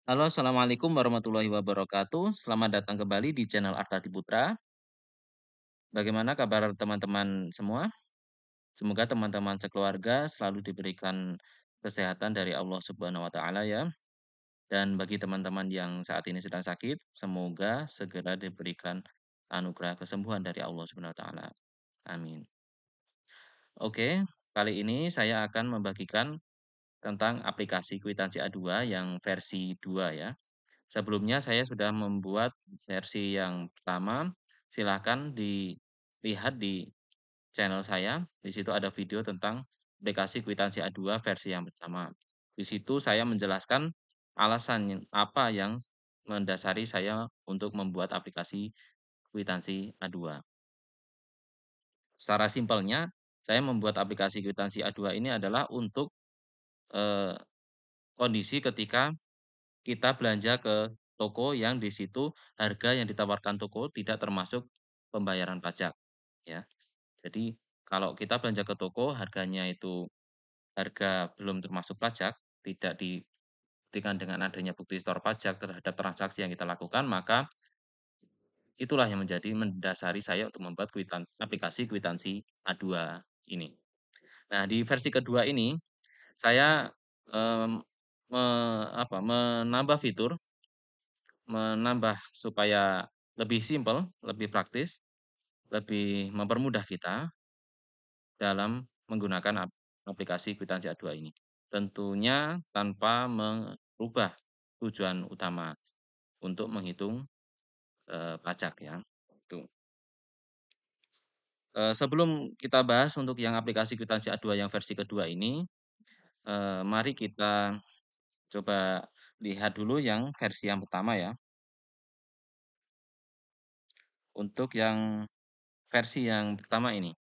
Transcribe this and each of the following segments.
Halo, assalamualaikum warahmatullahi wabarakatuh. Selamat datang kembali di channel Ardhati Putra. Bagaimana kabar teman-teman semua? Semoga teman-teman sekeluarga selalu diberikan kesehatan dari Allah Subhanahu wa Ta'ala ya. Dan bagi teman-teman yang saat ini sedang sakit, semoga segera diberikan anugerah kesembuhan dari Allah Subhanahu wa Ta'ala. Amin. Oke, kali ini saya akan membagikan tentang aplikasi kwitansi A2 yang versi 2 ya. Sebelumnya saya sudah membuat versi yang pertama, silahkan dilihat di channel saya. Di situ ada video tentang aplikasi kwitansi A2 versi yang pertama. Di situ saya menjelaskan apa yang mendasari saya untuk membuat aplikasi kwitansi A2. Secara simpelnya, saya membuat aplikasi kwitansi A2 ini adalah untuk eh, kondisi ketika kita belanja ke toko yang di situ harga yang ditawarkan toko tidak termasuk pembayaran pajak, ya. Jadi kalau kita belanja ke toko harganya itu harga belum termasuk pajak, tidak dibuktikan dengan adanya bukti setor pajak terhadap transaksi yang kita lakukan, maka itulah yang mendasari saya untuk membuat aplikasi kwitansi A2 ini. Nah, di versi kedua ini saya, mmm, menambah fitur, menambah supaya lebih simpel, lebih praktis, lebih mempermudah kita dalam menggunakan aplikasi kwitansi A2 ini. Tentunya tanpa merubah tujuan utama untuk menghitung, pajak ya, itu. Sebelum kita bahas untuk yang aplikasi kwitansi A2 yang versi kedua ini, mari kita coba lihat dulu yang versi yang pertama ya. Untuk yang versi yang pertama ini.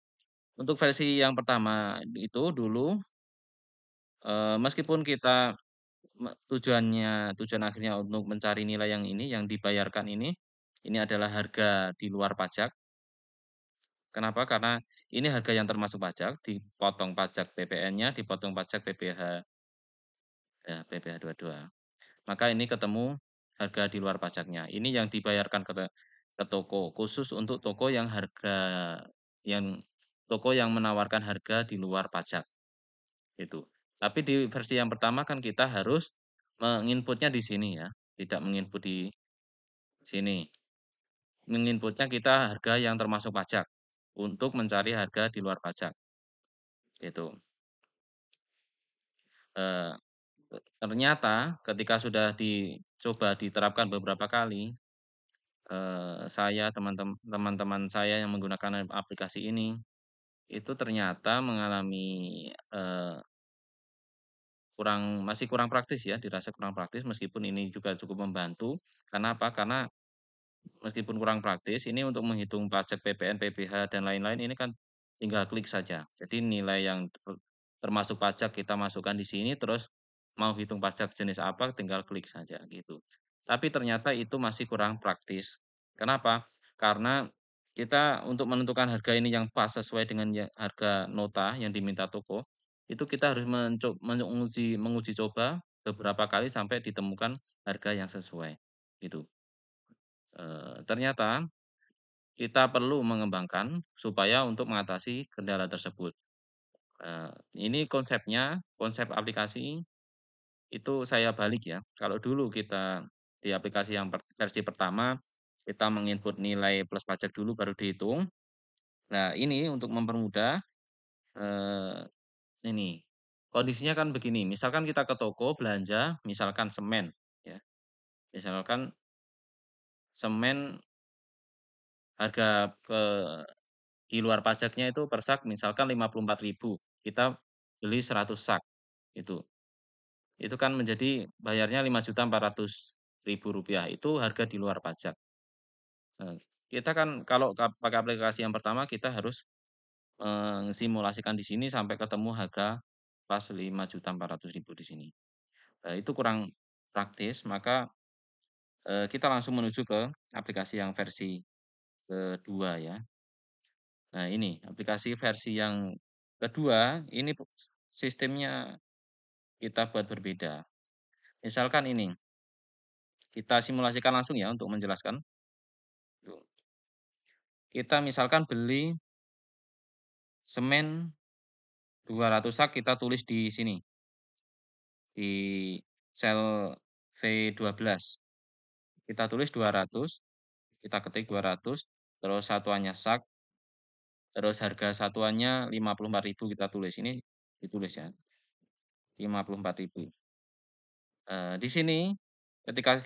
Untuk versi yang pertama itu dulu, meskipun kita tujuan akhirnya untuk mencari nilai yang ini, yang dibayarkan ini adalah harga di luar pajak. Kenapa? Karena ini harga yang termasuk pajak, dipotong pajak PPN-nya, dipotong pajak PPh, ya PPh 22. Maka ini ketemu harga di luar pajaknya. Ini yang dibayarkan ke toko, khusus untuk yang toko yang menawarkan harga di luar pajak, itu. Tapi di versi yang pertama kan kita harus menginputnya di sini ya, tidak menginput di sini. Menginputnya kita harga yang termasuk pajak, untuk mencari harga di luar pajak, gitu. Eee, Ternyata ketika sudah dicoba diterapkan beberapa kali, teman-teman saya yang menggunakan aplikasi ini, itu ternyata mengalami, eee, masih kurang praktis ya, dirasa kurang praktis meskipun ini juga cukup membantu. Karena apa? Karena meskipun kurang praktis, ini untuk menghitung pajak PPN, PPh, dan lain-lain ini kan tinggal klik saja. Jadi nilai yang termasuk pajak kita masukkan di sini, terus mau hitung pajak jenis apa tinggal klik saja gitu. Tapi ternyata itu masih kurang praktis. Kenapa? Karena kita untuk menentukan harga ini yang pas sesuai dengan harga nota yang diminta toko, itu kita harus menguji coba beberapa kali sampai ditemukan harga yang sesuai, gitu. Ternyata kita perlu mengembangkan supaya untuk mengatasi kendala tersebut. Eee, ini konsep aplikasi itu saya balik ya. Kalau dulu kita di aplikasi yang versi pertama, kita menginput nilai plus pajak dulu baru dihitung. Nah, ini untuk mempermudah, eee, ini, kondisinya kan begini, misalkan kita ke toko belanja, misalkan semen ya, misalkan semen harga di luar pajaknya itu per sak misalkan 54.000, kita beli 100 sak, itu. Itu kan menjadi bayarnya Rp5.400.000, itu harga di luar pajak. Kita kan kalau pakai aplikasi yang pertama kita harus simulasikan di sini sampai ketemu harga pas 5.400.000 di sini. Itu kurang praktis, maka, kita langsung menuju ke aplikasi yang versi kedua ya. Nah ini, aplikasi versi yang kedua, ini sistemnya kita buat berbeda. Misalkan ini, Kita simulasikan langsung ya untuk menjelaskan. Tuh. Kita misalkan beli semen 200 sak kita tulis di sini, di sel V12. Kita tulis 200, kita ketik 200, terus satuannya sak, terus harga satuannya 54.000 kita tulis. Ini ditulis ya, 54.000. Di sini ketika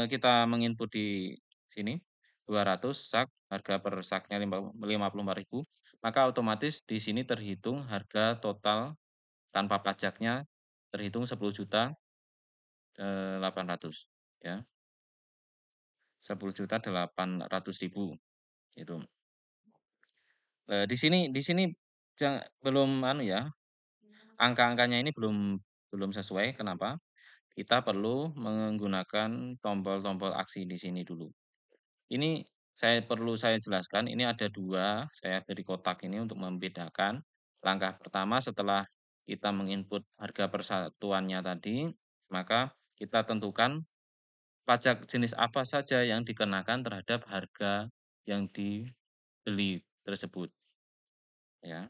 kita menginput di sini 200 sak, harga per saknya 54.000, maka otomatis di sini terhitung harga total tanpa pajaknya terhitung 10.800.000 ya. 10.800.000 itu. Di sini belum anu ya, angka-angkanya ini belum belum sesuai. Kenapa? Kita perlu menggunakan tombol-tombol aksi di sini dulu. Ini saya jelaskan, ini ada 2, saya beri kotak ini untuk membedakan. Langkah pertama setelah kita menginput harga persatuannya tadi, maka kita tentukan pajak jenis apa saja yang dikenakan terhadap harga yang dibeli tersebut, ya.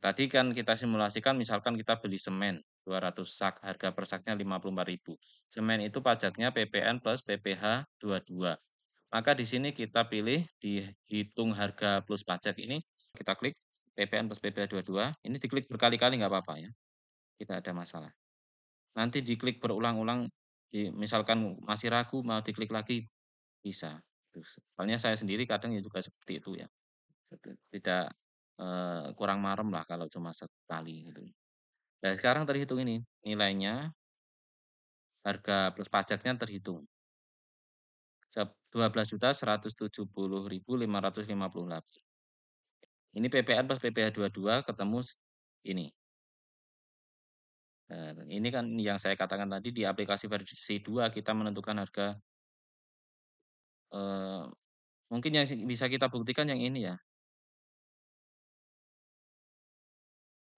Tadi kan kita simulasikan misalkan kita beli semen 200 sak, harga per saknya 54.000. Semen itu pajaknya PPN plus PPh 22. Maka di sini kita pilih dihitung harga plus pajak ini, kita klik PPN plus PPh 22, ini diklik berkali-kali nggak apa-apa ya, tidak ada masalah. Nanti diklik berulang-ulang, misalkan masih ragu mau diklik lagi, bisa. Soalnya saya sendiri kadang ya juga seperti itu ya. Tidak, kurang marem lah kalau cuma sekali gitu. Nah sekarang terhitung ini, nilainya harga plus pajaknya terhitung. 12.170.558. Ini PPN plus PPh 22 ketemu ini. Ini kan yang saya katakan tadi di aplikasi versi 2 kita menentukan harga, eee, mungkin yang bisa kita buktikan yang ini ya.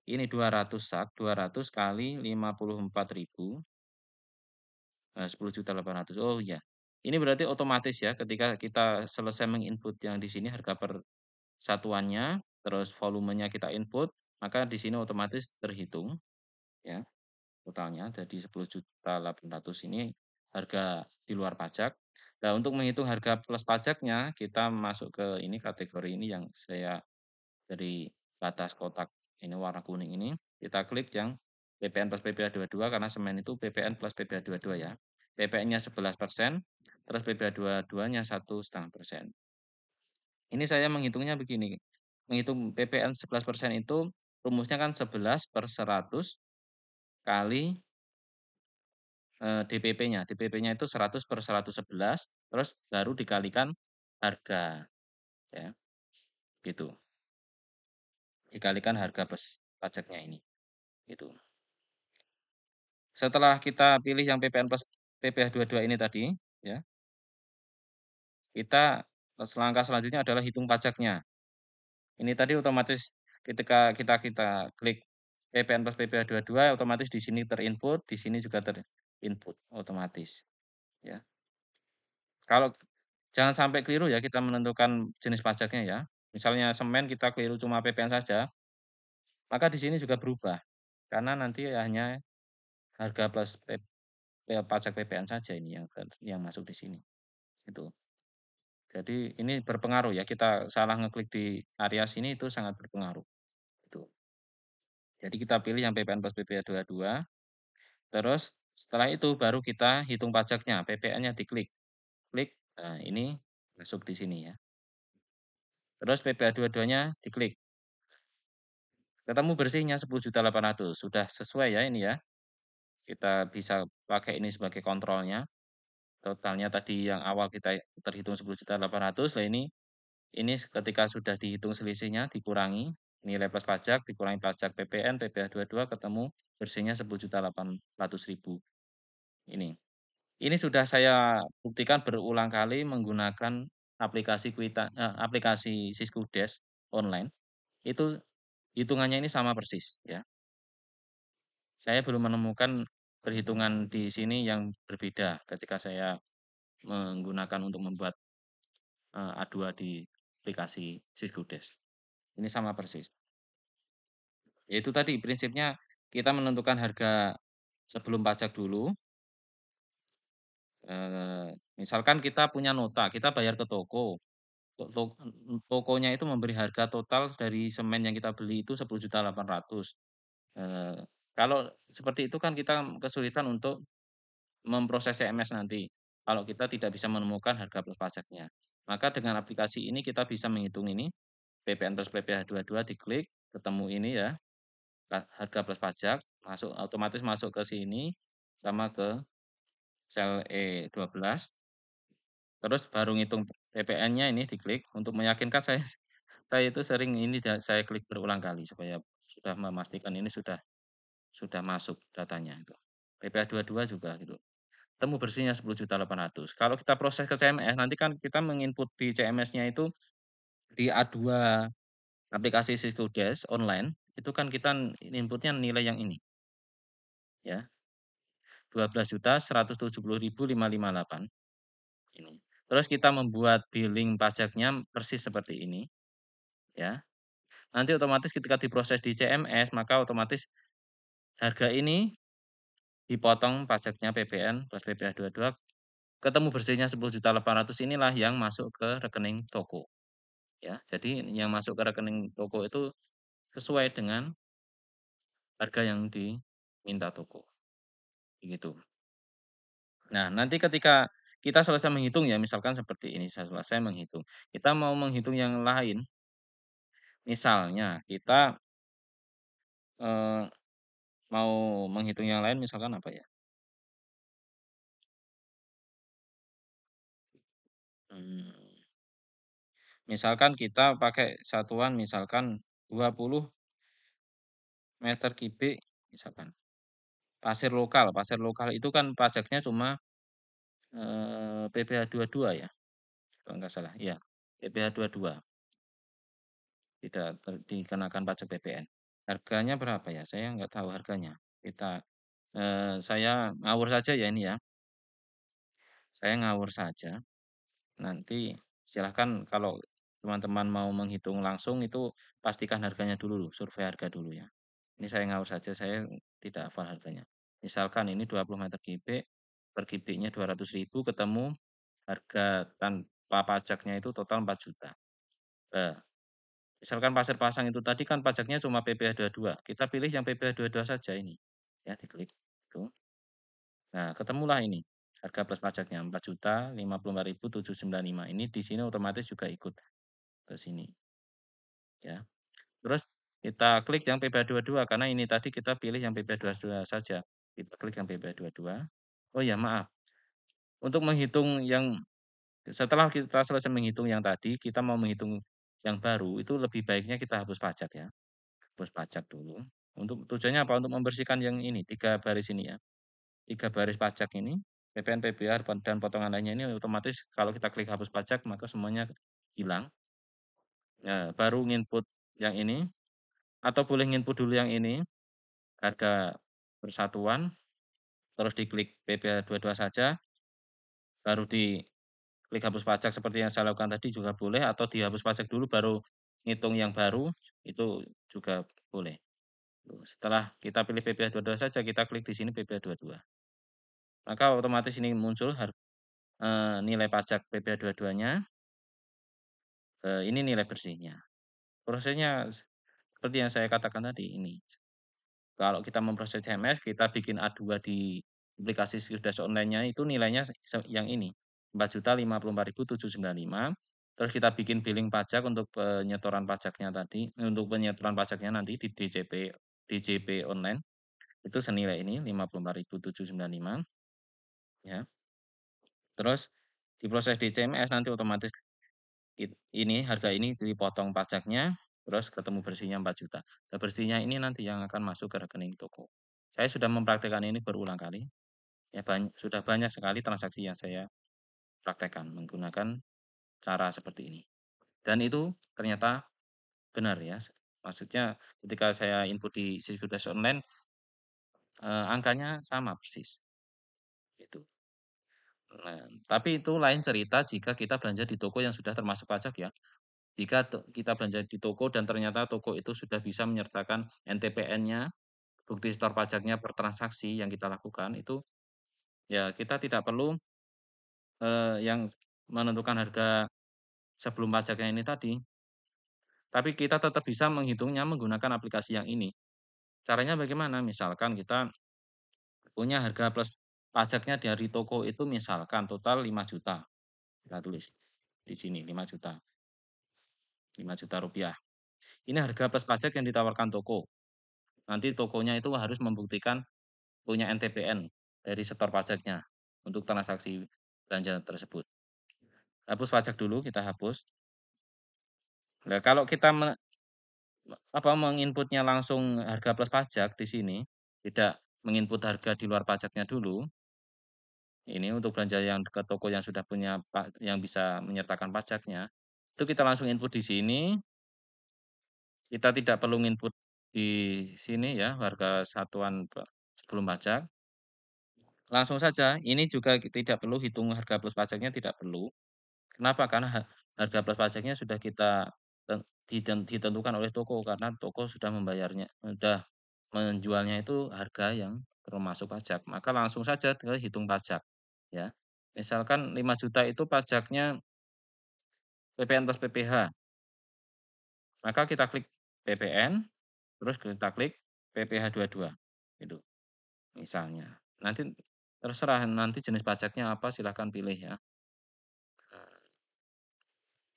Ini 200 sak, 200 kali 54.000, 10.800.000. Oh iya, ini berarti otomatis ya ketika kita selesai menginput yang di sini harga per satuannya, terus volumenya kita input, maka di sini otomatis terhitung ya, totalnya jadi 10.800.000 ini harga di luar pajak. Nah, untuk menghitung harga plus pajaknya, kita masuk ke ini kategori ini yang saya dari batas kotak ini warna kuning ini, kita klik yang PPN plus PPh 22 karena semen itu PPN plus PPh 22 ya. PPN-nya 11%, terus PPh 22-nya 1,5%. Ini saya menghitungnya begini, menghitung PPN 11% itu rumusnya kan 11/100 kali, DPP-nya. DPP-nya itu 100/111, terus baru dikalikan harga, ya, gitu. Dikalikan harga plus pajaknya ini, gitu. Setelah kita pilih yang PPN plus PPh 22 ini tadi, ya, kita langkah selanjutnya adalah hitung pajaknya. Ini tadi otomatis ketika kita klik PPN plus PPh 22 otomatis di sini terinput, di sini juga terinput otomatis, ya. Kalau jangan sampai keliru ya kita menentukan jenis pajaknya ya. Misalnya semen kita keliru cuma PPN saja, maka di sini juga berubah. Karena nanti hanya harga plus pajak PPN saja ini yang masuk di sini, itu. Jadi ini berpengaruh ya, kita salah ngeklik di area sini itu sangat berpengaruh, itu. Jadi kita pilih yang PPN plus PPh 22, terus setelah itu baru kita hitung pajaknya, PPN-nya diklik. Klik, nah ini masuk di sini ya. Terus PPh 22-nya diklik. Ketemu bersihnya 10.800.000, sudah sesuai ya ini ya. Kita bisa pakai ini sebagai kontrolnya. Totalnya tadi yang awal kita terhitung 10.800.000, lah ini ketika sudah dihitung selisihnya dikurangi nilai plus pajak, dikurangi pajak PPN, PPh 22 ketemu bersihnya 10.800.000. Ini. Ini sudah saya buktikan berulang kali menggunakan aplikasi Siskudes online. Itu hitungannya ini sama persis ya. Saya belum menemukan perhitungan di sini yang berbeda ketika saya menggunakan untuk membuat, A2 di aplikasi Sysgodes. Ini sama persis. Yaitu tadi prinsipnya kita menentukan harga sebelum pajak dulu, misalkan kita punya nota, kita bayar ke toko, tokonya itu memberi harga total dari semen yang kita beli itu 10.800.000. Eee, Kalau seperti itu kan kita kesulitan untuk memproses CMS nanti, kalau kita tidak bisa menemukan harga plus pajaknya. Maka dengan aplikasi ini kita bisa menghitung ini, PPN plus PPh 22 diklik, ketemu ini ya, harga plus pajak, masuk otomatis masuk ke sini, sama ke sel E12, terus baru ngitung PPN-nya ini diklik, untuk meyakinkan saya itu sering ini saya klik berulang kali supaya sudah memastikan ini sudah masuk datanya itu. PPh 22 juga gitu. Temu bersihnya 10.800.000. Kalau kita proses ke CMS, nanti kan kita menginput di CMS-nya itu di A2 aplikasi Sysgodes online, itu kan kita inputnya nilai yang ini, ya, 12.170.558 ini. Terus kita membuat billing pajaknya persis seperti ini, ya. Nanti otomatis ketika diproses di CMS, maka otomatis harga ini dipotong pajaknya PPN plus PPh 22, ketemu bersihnya 10.800.000 inilah yang masuk ke rekening toko. Ya, jadi yang masuk ke rekening toko itu sesuai dengan harga yang diminta toko, begitu. Nah, nanti ketika kita selesai menghitung ya, misalkan seperti ini, selesai menghitung. Kita mau menghitung yang lain, misalnya kita, eee, mau menghitung yang lain misalkan apa ya, mmm, misalkan kita pakai satuan misalkan 20 meter kubik misalkan, pasir lokal itu kan pajaknya cuma, PPh 22 ya? Kalau nggak salah, iya, PPh 22, tidak dikenakan pajak PPN. Harganya berapa ya? Saya nggak tahu harganya. Saya ngawur saja ya ini ya, saya ngawur saja, nanti silahkan kalau teman-teman mau menghitung langsung itu pastikan harganya dulu, survei harga dulu ya. Ini saya ngawur saja, saya tidak hafal harganya. Misalkan ini 20 meter kubik, per kubiknya 200.000, ketemu harga tanpa pajaknya itu total 4 juta. Misalkan pasir pasang itu tadi kan pajaknya cuma PPh 22, kita pilih yang PPh 22 saja ini, ya diklik, itu. Nah ketemulah ini, harga plus pajaknya 4.054.795, ini di sini otomatis juga ikut ke sini, ya. Terus kita klik yang PPh 22 karena ini tadi kita pilih yang PPh 22 saja, kita klik yang PPh 22. Oh ya maaf, untuk menghitung yang setelah kita selesai menghitung yang tadi, kita mau menghitung yang baru, itu lebih baiknya kita hapus pajak ya. Hapus pajak dulu. Untuk tujuannya apa? Untuk membersihkan yang ini, 3 baris ini ya. 3 baris pajak ini, PPN, PBR, dan potongan lainnya ini otomatis kalau kita klik hapus pajak maka semuanya hilang. Baru nginput yang ini, atau boleh nginput dulu yang ini, harga persatuan, terus diklik PPh 22 saja, baru diklik hapus pajak seperti yang saya lakukan tadi juga boleh, atau dihapus pajak dulu baru ngitung yang baru, itu juga boleh. Setelah kita pilih PPh 22 saja, kita klik di sini PPh 22. Maka otomatis ini muncul nilai pajak PPh 22-nya, ini nilai bersihnya. Prosesnya seperti yang saya katakan tadi ini. Kalau kita memproses CMS, kita bikin A2 di aplikasi Cerdas Online-nya itu nilainya yang ini, 4.054.795. Terus kita bikin billing pajak untuk penyetoran pajaknya tadi, untuk penyetoran pajaknya nanti di DJP online, itu senilai ini 54.795 ya. Terus diproses di CMS nanti otomatis ini harga ini dipotong pajaknya, terus ketemu bersihnya 4 juta. Bersihnya ini nanti yang akan masuk ke rekening toko. Saya sudah mempraktekkan ini berulang kali, ya sudah banyak sekali transaksi yang saya praktekkan menggunakan cara seperti ini. Dan itu ternyata benar ya. Maksudnya ketika saya input di Siskudas Online, angkanya sama persis, gitu. Nah, tapi itu lain cerita jika kita belanja di toko yang sudah termasuk pajak ya. Jika kita belanja di toko dan ternyata toko itu sudah bisa menyertakan NTPN-nya, bukti setor pajaknya per transaksi yang kita lakukan, itu ya kita tidak perlu, yang menentukan harga sebelum pajaknya ini tadi, tapi kita tetap bisa menghitungnya menggunakan aplikasi yang ini. Caranya bagaimana? Misalkan kita punya harga plus pajaknya dari toko itu misalkan total 5 juta, kita tulis di sini 5 juta, 5 juta rupiah. Ini harga plus pajak yang ditawarkan toko. Nanti tokonya itu harus membuktikan punya NTPN dari setor pajaknya untuk transaksi belanja tersebut. Hapus pajak dulu, kita hapus. Nah, kalau kita menginputnya langsung harga plus pajak di sini, tidak menginput harga di luar pajaknya dulu, ini untuk belanja yang ke toko yang sudah punya yang bisa menyertakan pajaknya, itu kita langsung input di sini, kita tidak perlu input di sini ya, harga satuan sebelum pajak. Langsung saja, ini juga tidak perlu hitung harga plus pajaknya, tidak perlu. Kenapa? Karena harga plus pajaknya sudah kita ditentukan oleh toko, karena toko sudah membayarnya, sudah menjualnya itu harga yang termasuk pajak, maka langsung saja ke hitung pajak, ya. Misalkan 5 juta itu pajaknya PPN plus PPh, maka kita klik PPN, terus kita klik PPh 22, gitu, misalnya. Nanti terserah nanti jenis pajaknya apa silahkan pilih ya,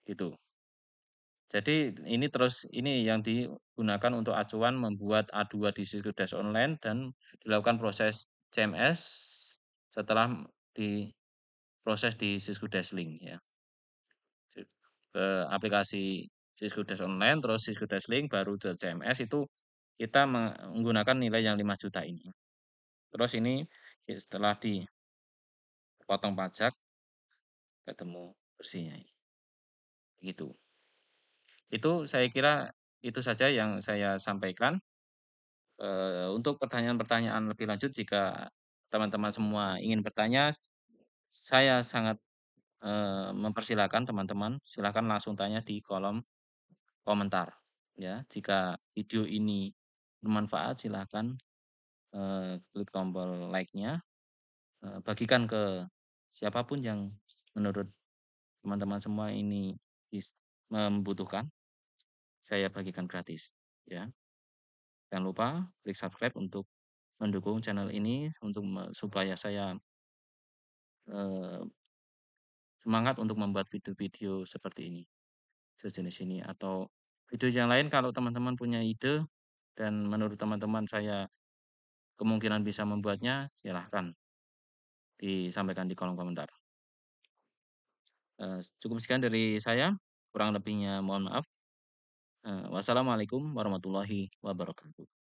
gitu. Jadi ini yang digunakan untuk acuan membuat A2 di Siskudes online dan dilakukan proses CMS setelah diproses di Siskudes Link ya. Ke aplikasi Siskudes online, terus Siskudes Link, baru ke CMS itu kita menggunakan nilai yang 5 juta ini. Terus ini setelah dipotong pajak ketemu bersihnya ini. Gitu. Itu saya kira itu saja yang saya sampaikan. Untuk pertanyaan-pertanyaan lebih lanjut jika teman-teman semua ingin bertanya, saya sangat, mempersilahkan teman-teman, silakan langsung tanya di kolom komentar, ya. Jika video ini bermanfaat silahkan, klik tombol like-nya, bagikan ke siapapun yang menurut teman-teman semua ini membutuhkan, saya bagikan gratis, ya. Jangan lupa klik subscribe untuk mendukung channel ini untuk supaya saya, eee, semangat untuk membuat video-video seperti ini, sejenis ini, atau video yang lain kalau teman-teman punya ide dan menurut teman-teman saya kemungkinan bisa membuatnya, silahkan disampaikan di kolom komentar. Cukup sekian dari saya, kurang lebihnya mohon maaf. Wassalamualaikum warahmatullahi wabarakatuh.